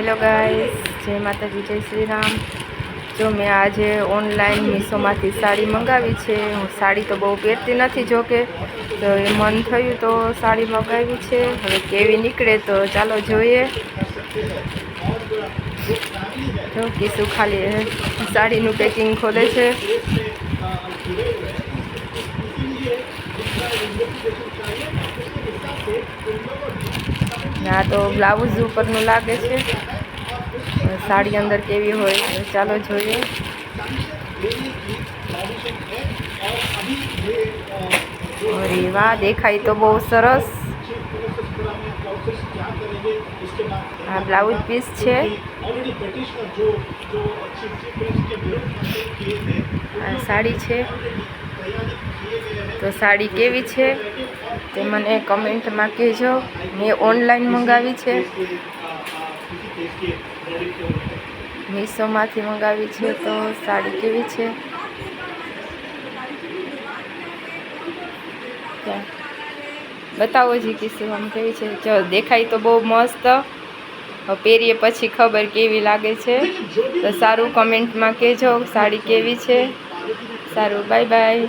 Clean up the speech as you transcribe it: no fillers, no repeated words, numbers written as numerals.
Hello guys, જય માતાજી, જય શ્રી રામ। જો મેં આજે ઓનલાઈન મીશોમાંથી સાડી મંગાવી છે। હું સાડી તો બહુ પહેરતી નથી, જોકે તો એ મન થયું તો સાડી મંગાવી છે। હવે કેવી નીકળે તો ચાલો જોઈએ। જો કીશું ખાલી સાડીનું પેકિંગ ખોલે છે। આ તો બ્લાઉઝ ઉપરનું લાગે છે। સાડી અંદર કેવી હોય ચાલો જોઈએ। અરે વાહ, દેખાય તો બહુ સરસ। આ બ્લાઉઝ પીસ છે। આ સાડી છે। તો સાડી કેવી છે તે મને કમેન્ટમાં કહેજો। મેં ઓનલાઈન મંગાવી છે, મીશોમાંથી મંગાવી છે। તો સાડી કેવી છે બતાવો જી કીશું, આમ કેવી છે? જો દેખાય તો બહુ મસ્ત, પહેરીએ પછી ખબર કેવી લાગે છે। તો સારું કમેન્ટમાં કહેજો સાડી કેવી છે। સારું, બાય બાય।